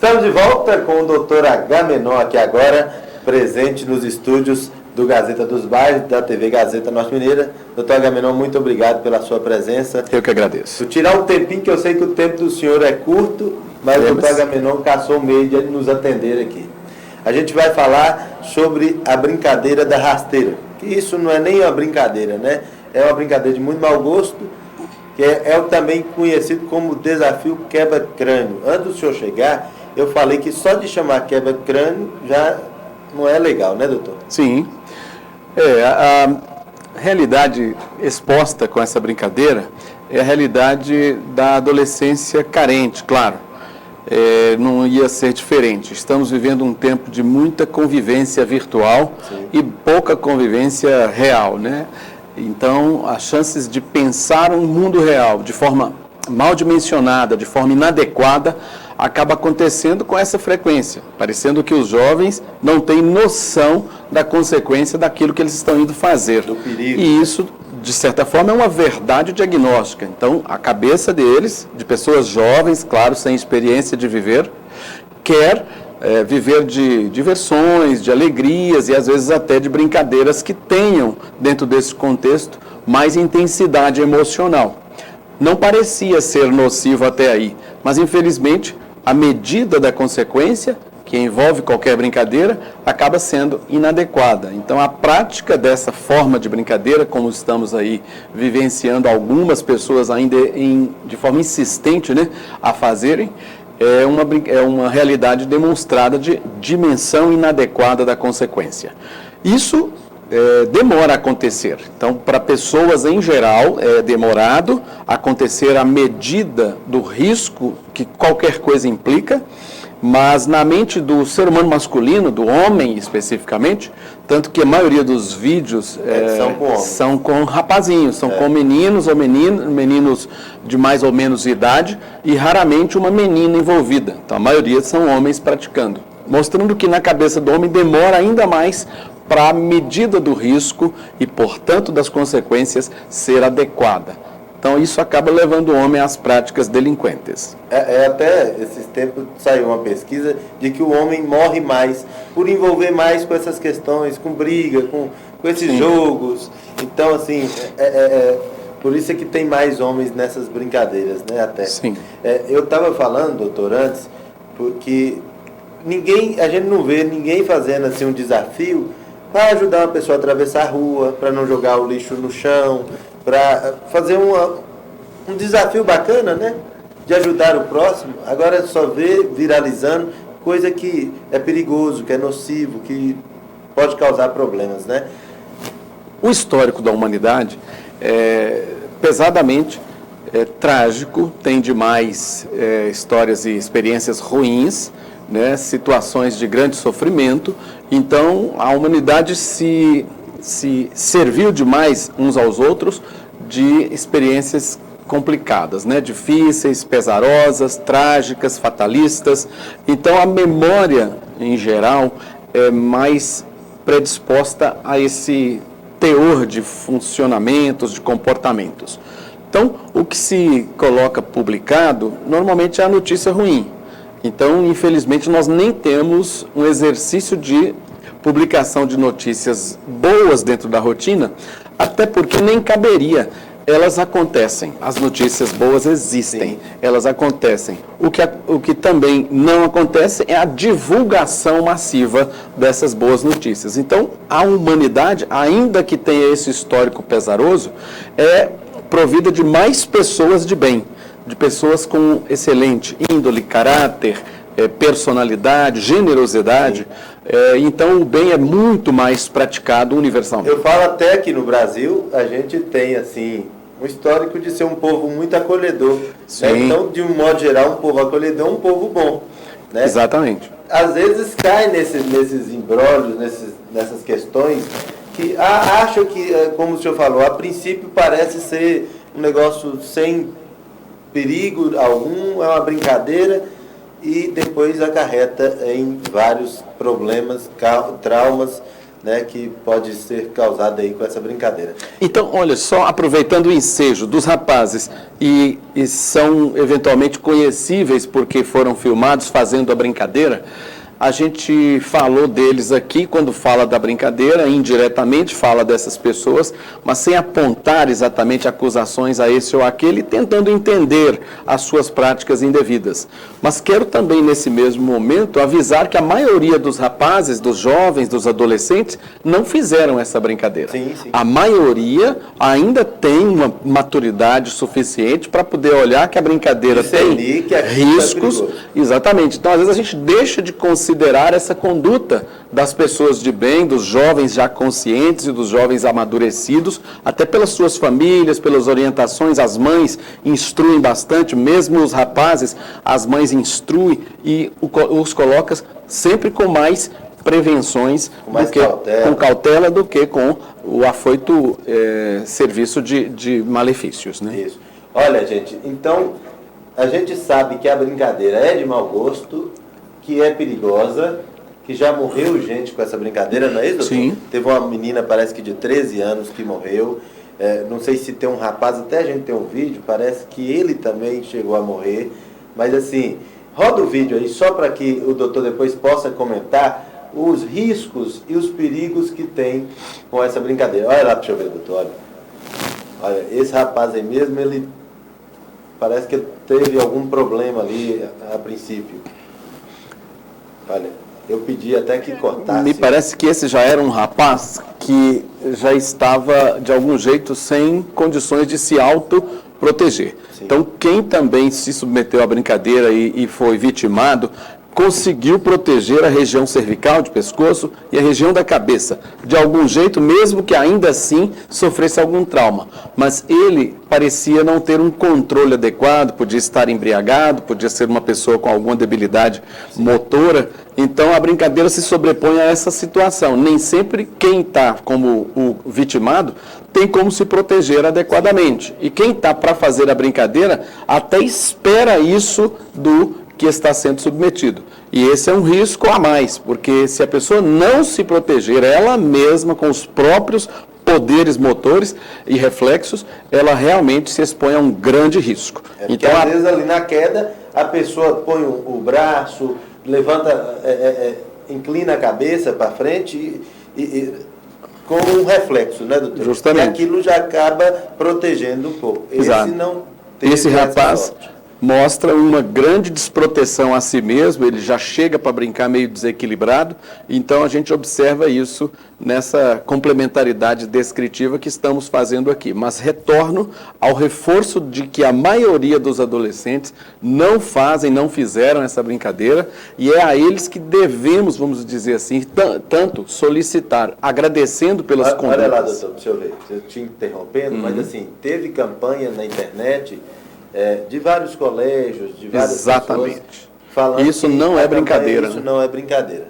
Estamos de volta com o Dr. Agamenon aqui agora, presente nos estúdios do Gazeta dos Bairros, da TV Gazeta Norte Mineira. Dr. Agamenon, muito obrigado pela sua presença. Eu que agradeço. Por tirar um tempinho, que eu sei que o tempo do senhor é curto, mas o Dr. Agamenon caçou o meio de nos atender aqui. A gente vai falar sobre a brincadeira da rasteira. Que isso não é nem uma brincadeira, né? É uma brincadeira de muito mau gosto, que é também conhecido como desafio quebra-crânio. Antes do senhor chegar, eu falei que só de chamar quebra-crânio já não é legal, né, doutor? Sim. A realidade exposta com essa brincadeira é a realidade da adolescência carente, claro. Não ia ser diferente. Estamos vivendo um tempo de muita convivência virtual. Sim. E pouca convivência real, né? Então, as chances de pensar um mundo real de forma mal dimensionada, de forma inadequada, acaba acontecendo com essa frequência, parecendo que os jovens não têm noção da consequência daquilo que eles estão indo fazer. Do perigo. E isso, de certa forma, é uma verdade diagnóstica. Então, a cabeça deles, de pessoas jovens, claro, sem experiência de viver, quer viver de diversões, de alegrias e às vezes até de brincadeiras que tenham, dentro desse contexto, mais intensidade emocional. Não parecia ser nocivo até aí, mas infelizmente a medida da consequência, que envolve qualquer brincadeira, acaba sendo inadequada. Então a prática dessa forma de brincadeira, como estamos aí vivenciando algumas pessoas ainda de forma insistente, né, a fazerem, é uma realidade demonstrada de dimensão inadequada da consequência. Isso demora a acontecer. Então, para pessoas em geral, é demorado acontecer à medida do risco que qualquer coisa implica, mas na mente do ser humano masculino, do homem especificamente, tanto que a maioria dos vídeos são com rapazinhos, são com meninos ou meninos de mais ou menos idade e raramente uma menina envolvida. Então a maioria são homens praticando, mostrando que na cabeça do homem demora ainda mais para a medida do risco e, portanto, das consequências ser adequada. Então, isso acaba levando o homem às práticas delinquentes. Até esses tempos saiu uma pesquisa de que o homem morre mais por envolver mais com essas questões, com briga, com esses Sim. jogos. Então, assim, por isso é que tem mais homens nessas brincadeiras, né? Até. Sim. Eu estava falando, doutor, antes, porque a gente não vê ninguém fazendo assim um desafio para ajudar uma pessoa a atravessar a rua, para não jogar o lixo no chão, para fazer um desafio bacana, né? De ajudar o próximo. Agora só vê viralizando coisa que é perigoso, que é nocivo, que pode causar problemas, né? O histórico da humanidade é pesadamente trágico, tem demais histórias e experiências ruins, né? Situações de grande sofrimento. Então, a humanidade se serviu demais uns aos outros de experiências complicadas, né? Difíceis, pesarosas, trágicas, fatalistas. Então, a memória, em geral, é mais predisposta a esse teor de funcionamentos, de comportamentos. Então, o que se coloca publicado, normalmente é a notícia ruim. Então, infelizmente, nós nem temos um exercício de publicação de notícias boas dentro da rotina, até porque nem caberia. Elas acontecem, as notícias boas existem, Sim. elas acontecem. O que também não acontece é a divulgação massiva dessas boas notícias. Então, a humanidade, ainda que tenha esse histórico pesaroso, é provida de mais pessoas de bem, de pessoas com excelente índole, caráter, personalidade, generosidade. Então o bem é muito mais praticado universalmente. Eu falo até que no Brasil a gente tem assim um histórico de ser um povo muito acolhedor. Né? Então, de um modo geral, um povo acolhedor é um povo bom. Né? Exatamente. Às vezes cai nesses imbróglios, nessas questões, que acham que, como o senhor falou, a princípio parece ser um negócio sem perigo algum, é uma brincadeira, e depois acarreta em vários problemas, traumas, né, que pode ser causada aí com essa brincadeira. Então, olha, só aproveitando o ensejo dos rapazes e são eventualmente conhecíveis porque foram filmados fazendo a brincadeira, a gente falou deles aqui quando fala da brincadeira, indiretamente fala dessas pessoas, mas sem apontar exatamente acusações a esse ou aquele, tentando entender as suas práticas indevidas. Mas quero também, nesse mesmo momento, avisar que a maioria dos rapazes, dos jovens, dos adolescentes, não fizeram essa brincadeira. Sim, sim. A maioria ainda tem uma maturidade suficiente para poder olhar que a brincadeira tem que riscos. Exatamente. Então, às vezes, a gente deixa de considerar essa conduta das pessoas de bem, dos jovens já conscientes e dos jovens amadurecidos, até pelas suas famílias, pelas orientações. As mães instruem bastante, mesmo os rapazes, as mães instruem e os colocam sempre com mais prevenções, com cautela do que com o afoito serviço de malefícios, né? Isso. Olha, gente, então a gente sabe que a brincadeira é de mau gosto, que é perigosa, que já morreu gente com essa brincadeira, não é isso, doutor? Sim. Teve uma menina, parece que de 13 anos, que morreu. Não sei se tem um rapaz, até a gente tem um vídeo, parece que ele também chegou a morrer. Mas assim, roda o vídeo aí, só para que o doutor depois possa comentar os riscos e os perigos que tem com essa brincadeira. Olha lá, deixa eu ver, doutor, olha, esse rapaz aí mesmo, ele parece que teve algum problema ali a princípio. Olha, eu pedi até que cortasse. Me parece que esse já era um rapaz que já estava, de algum jeito, sem condições de se autoproteger. Sim. Então, quem também se submeteu à brincadeira e foi vitimado, conseguiu proteger a região cervical, de pescoço, e a região da cabeça, de algum jeito, mesmo que ainda assim sofresse algum trauma. Mas ele parecia não ter um controle adequado, podia estar embriagado, podia ser uma pessoa com alguma debilidade motora. Então a brincadeira se sobrepõe a essa situação. Nem sempre quem está como o vitimado tem como se proteger adequadamente. E quem está para fazer a brincadeira até espera isso do que está sendo submetido. E esse é um risco a mais, porque se a pessoa não se proteger ela mesma com os próprios poderes motores e reflexos, ela realmente se expõe a um grande risco. Porque às vezes ali na queda, a pessoa põe o braço, levanta, inclina a cabeça para frente e com um reflexo, né, doutor? Justamente. E aquilo já acaba protegendo um pouco. Exato. Esse não teve Esse essa rapaz sorte. Mostra uma grande desproteção a si mesmo, ele já chega para brincar meio desequilibrado, então a gente observa isso nessa complementaridade descritiva que estamos fazendo aqui. Mas retorno ao reforço de que a maioria dos adolescentes não fizeram essa brincadeira, e é a eles que devemos, vamos dizer assim, tanto solicitar, agradecendo pelas condutas. Olha lá, doutor, deixa eu ver, eu te interrompendo, mas assim, teve campanha na internet de vários colégios, de várias Exatamente. pessoas falando isso que não é brincadeira. Isso não é brincadeira.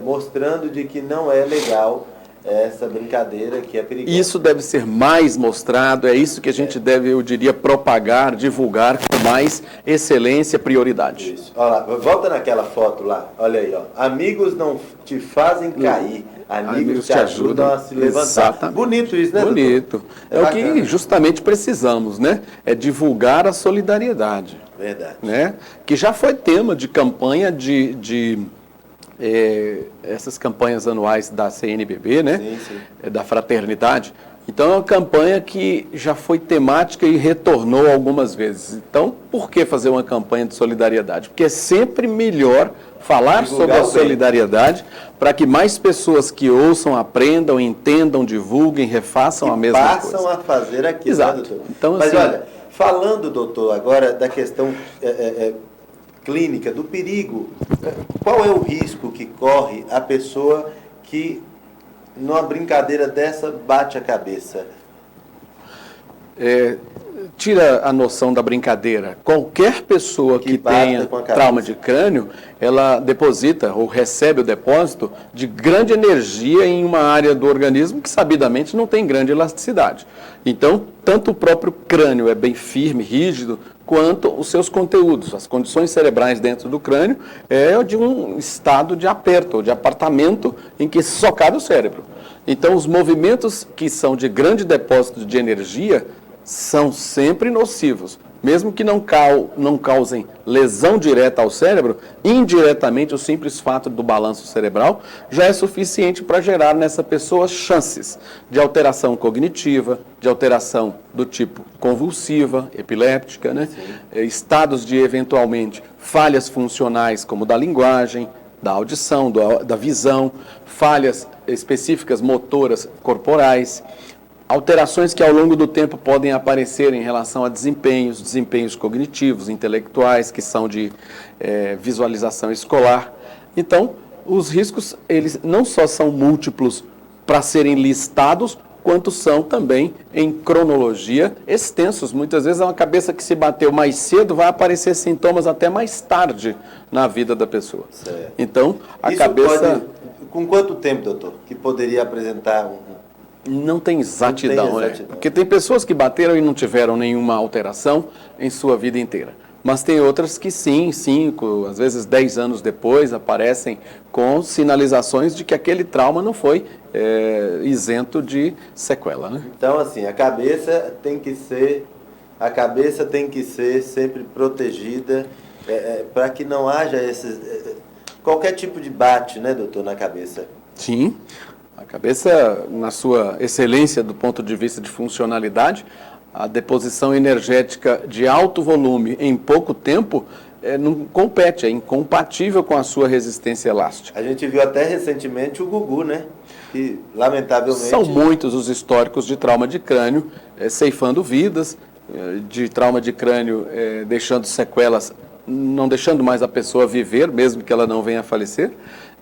Mostrando de que não é legal essa brincadeira que é perigosa. Isso deve ser mais mostrado, é isso que a gente deve, eu diria, propagar, divulgar com mais excelência e prioridade. Isso. Olha lá, volta naquela foto lá, olha aí, ó. Amigos não te fazem cair, amigos te ajudam a se levantar. Exatamente. Bonito isso, né, bonito. doutor? É o que justamente precisamos, né? É divulgar a solidariedade. Verdade. Né? Que já foi tema de campanha essas campanhas anuais da CNBB, né? Sim, sim. Da fraternidade. Então é uma campanha que já foi temática e retornou algumas vezes. Então, por que fazer uma campanha de solidariedade? Porque é sempre melhor falar sobre a solidariedade para que mais pessoas que ouçam, aprendam, entendam, divulguem, refaçam a mesma coisa. Passam a fazer aquilo, exato. Né, doutor? Então, mas assim, olha, falando, doutor, agora da questão clínica, do perigo, qual é o risco que corre a pessoa que, numa brincadeira dessa, bate a cabeça? Tira a noção da brincadeira. Qualquer pessoa que tenha trauma de crânio, ela deposita ou recebe o depósito de grande energia em uma área do organismo que, sabidamente, não tem grande elasticidade. Então, tanto o próprio crânio é bem firme, rígido, quanto os seus conteúdos. As condições cerebrais dentro do crânio é de um estado de aperto, ou de apartamento em que se socada o cérebro. Então, os movimentos que são de grande depósito de energia são sempre nocivos. Mesmo que não causem lesão direta ao cérebro, indiretamente o simples fato do balanço cerebral já é suficiente para gerar nessa pessoa chances de alteração cognitiva, de alteração do tipo convulsiva, epiléptica, né? Estados de, eventualmente, falhas funcionais como da linguagem, da audição, da visão, falhas específicas motoras corporais, alterações que ao longo do tempo podem aparecer em relação a desempenhos cognitivos, intelectuais, que são de visualização escolar. Então, os riscos, eles não só são múltiplos para serem listados, quanto são também, em cronologia, extensos. Muitas vezes é uma cabeça que se bateu mais cedo, vai aparecer sintomas até mais tarde na vida da pessoa. Certo. Então, a Isso cabeça... Com quanto tempo, doutor, que poderia apresentar Não tem exatidão, Não tem né? exatidão. Porque tem pessoas que bateram e não tiveram nenhuma alteração em sua vida inteira. Mas tem outras que sim, 5, às vezes 10 anos depois, aparecem com sinalizações de que aquele trauma não foi isento de sequela, né? Então, assim, a cabeça tem que ser sempre protegida para que não haja qualquer tipo de bate, né, doutor, na cabeça. Sim, a cabeça, na sua excelência do ponto de vista de funcionalidade, a deposição energética de alto volume em pouco tempo não compete, é incompatível com a sua resistência elástica. A gente viu até recentemente o Gugu, né? Que, lamentavelmente... São muitos os históricos de trauma de crânio, ceifando vidas, de trauma de crânio deixando sequelas, não deixando mais a pessoa viver, mesmo que ela não venha a falecer.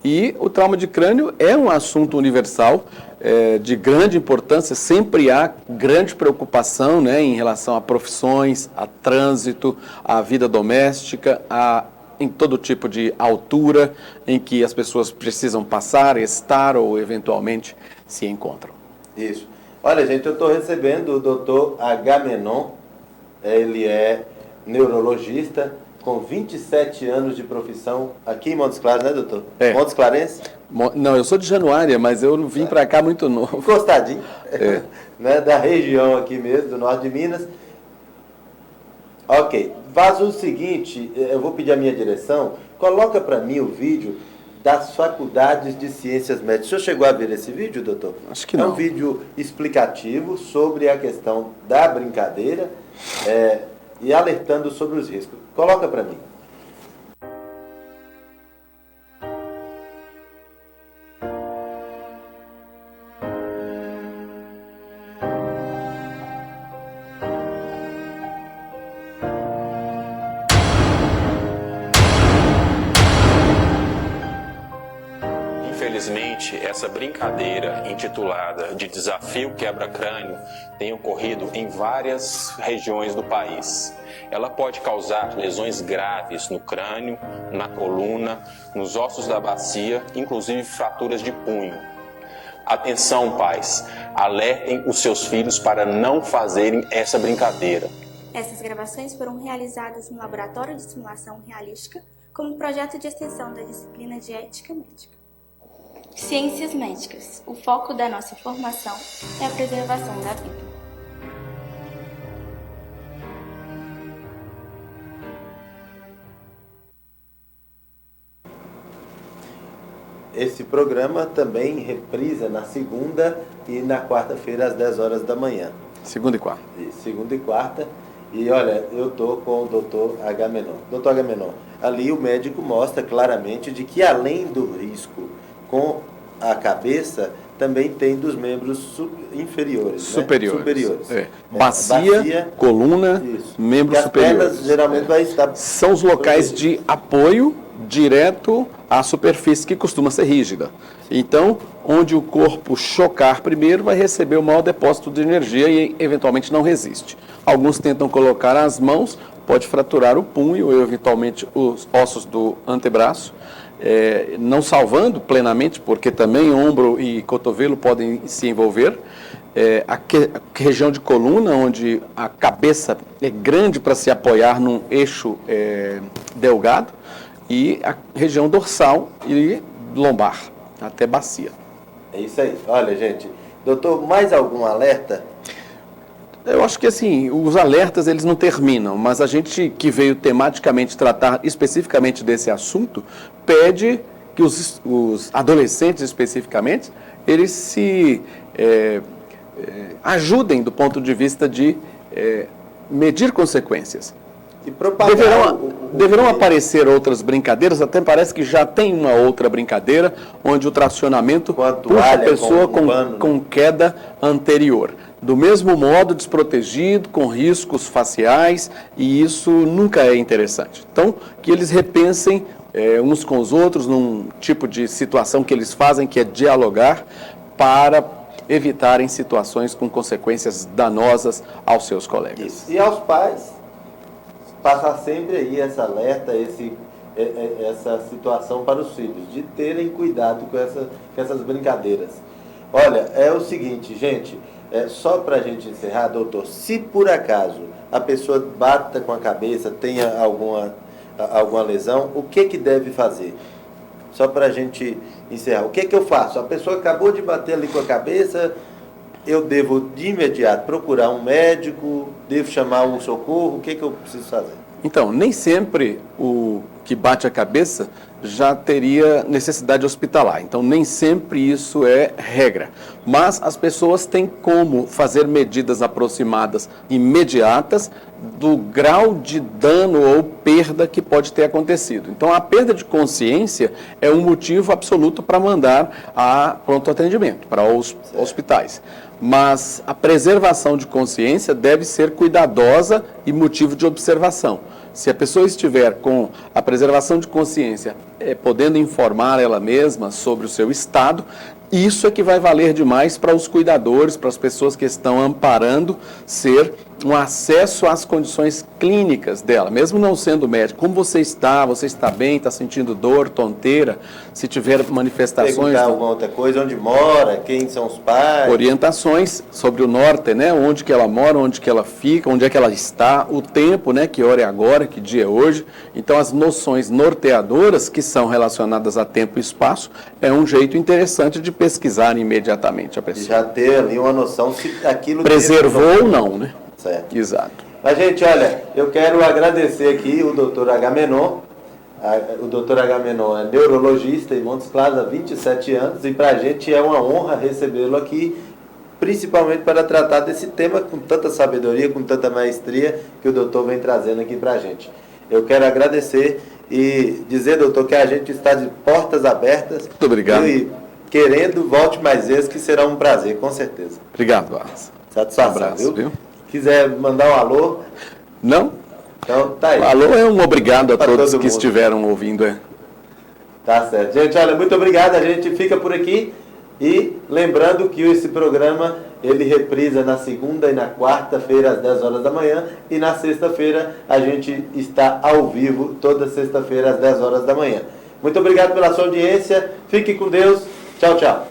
E o trauma de crânio é um assunto universal, de grande importância, sempre há grande preocupação, né, em relação a profissões, a trânsito, a vida doméstica, em todo tipo de altura em que as pessoas precisam passar, estar ou eventualmente se encontram. Isso. Olha, gente, eu estou recebendo o doutor Agamenon, ele é neurologista, com 27 anos de profissão aqui em Montes Claros, né, doutor? Montes Clarense? Não, eu sou de Januária, mas eu vim para cá muito novo. Encostadinho, né, da região aqui mesmo, do norte de Minas. Ok, faz o seguinte, eu vou pedir a minha direção, coloca para mim o vídeo das faculdades de ciências médicas. O senhor chegou a ver esse vídeo, doutor? Acho que não. É um vídeo explicativo sobre a questão da brincadeira e alertando sobre os riscos. Coloca para mim. Infelizmente, essa brincadeira intitulada de Desafio Quebra-Crânio tem ocorrido em várias regiões do país. Ela pode causar lesões graves no crânio, na coluna, nos ossos da bacia, inclusive fraturas de punho. Atenção, pais, alertem os seus filhos para não fazerem essa brincadeira. Essas gravações foram realizadas no Laboratório de Simulação Realística como projeto de extensão da disciplina de Ética Médica. Ciências Médicas. O foco da nossa formação é a preservação da vida. Esse programa também reprisa na segunda e na quarta-feira às 10 horas da manhã. Segunda e quarta. Segunda e quarta. E olha, eu estou com o doutor Agamenon. Doutor Agamenon, ali o médico mostra claramente de que além do risco com a cabeça, também tem dos membros inferiores. Superiores. Né? Superiores. Bacia, coluna, membros superiores. As pernas geralmente vai estar... São os locais de apoio direto à superfície, que costuma ser rígida. Então, onde o corpo chocar primeiro, vai receber o maior depósito de energia e, eventualmente, não resiste. Alguns tentam colocar as mãos, pode fraturar o punho ou, eventualmente, os ossos do antebraço, não salvando plenamente, porque também ombro e cotovelo podem se envolver, a região de coluna, onde a cabeça é grande para se apoiar num eixo delgado, e a região dorsal e lombar, até bacia. É isso aí. Olha, gente, doutor, mais algum alerta? Eu acho que assim, os alertas eles não terminam, mas a gente que veio tematicamente tratar especificamente desse assunto, pede que os adolescentes especificamente, eles se ajudem do ponto de vista de medir consequências. E propagar deverão aparecer outras brincadeiras, até parece que já tem uma outra brincadeira, onde o tracionamento puxa a pessoa com queda anterior. Do mesmo modo, desprotegido, com riscos faciais, e isso nunca é interessante. Então, que eles repensem uns com os outros, num tipo de situação que eles fazem, que é dialogar, para evitarem situações com consequências danosas aos seus colegas. Isso. E aos pais, passar sempre aí esse alerta, essa situação para os filhos, de terem cuidado com essas brincadeiras. Olha, é o seguinte, gente, só para a gente encerrar, doutor, se por acaso a pessoa bata com a cabeça, tenha alguma lesão, o que deve fazer? Só para a gente encerrar, o que eu faço? A pessoa acabou de bater ali com a cabeça, eu devo de imediato procurar um médico, devo chamar um socorro, o que eu preciso fazer? Então, nem sempre o que bate a cabeça já teria necessidade hospitalar. Então, nem sempre isso é regra. Mas as pessoas têm como fazer medidas aproximadas imediatas do grau de dano ou perda que pode ter acontecido. Então, a perda de consciência é um motivo absoluto para mandar a pronto atendimento, para os hospitais. Mas a preservação de consciência deve ser cuidadosa e motivo de observação. Se a pessoa estiver com a preservação de consciência, podendo informar ela mesma sobre o seu estado, isso é que vai valer demais para os cuidadores, para as pessoas que estão amparando, ser um acesso às condições clínicas dela, mesmo não sendo médico. Como você está bem, está sentindo dor, tonteira, se tiver manifestações... Perguntar alguma outra coisa, onde mora, quem são os pais... Orientações sobre o norte, né? Onde que ela mora, onde que ela fica, onde é que ela está, o tempo, né? Que hora é agora, que dia é hoje. Então, as noções norteadoras, que são relacionadas a tempo e espaço, é um jeito interessante de pesquisar imediatamente a pessoa. E já ter ali uma noção se aquilo... Preservou ou não, né? Certo. Exato. Mas, gente, olha, eu quero agradecer aqui o doutor Agamenon. O doutor Agamenon é neurologista em Montes Claros há 27 anos e para a gente é uma honra recebê-lo aqui, principalmente para tratar desse tema com tanta sabedoria, com tanta maestria que o doutor vem trazendo aqui para a gente. Eu quero agradecer e dizer, doutor, que a gente está de portas abertas. Muito obrigado. E querendo, volte mais vezes, que será um prazer, com certeza. Obrigado, Barros. Satisfação, Um abraço, viu? Quiser mandar um alô? Não? Então, tá aí. O alô é um obrigado a todos que mundo. estiveram ouvindo. Tá certo. Gente, olha, muito obrigado. A gente fica por aqui. E lembrando que esse programa, ele reprisa na segunda e na quarta-feira, às 10 horas da manhã. E na sexta-feira, a gente está ao vivo, toda sexta-feira, às 10 horas da manhã. Muito obrigado pela sua audiência. Fique com Deus. Tchau, tchau.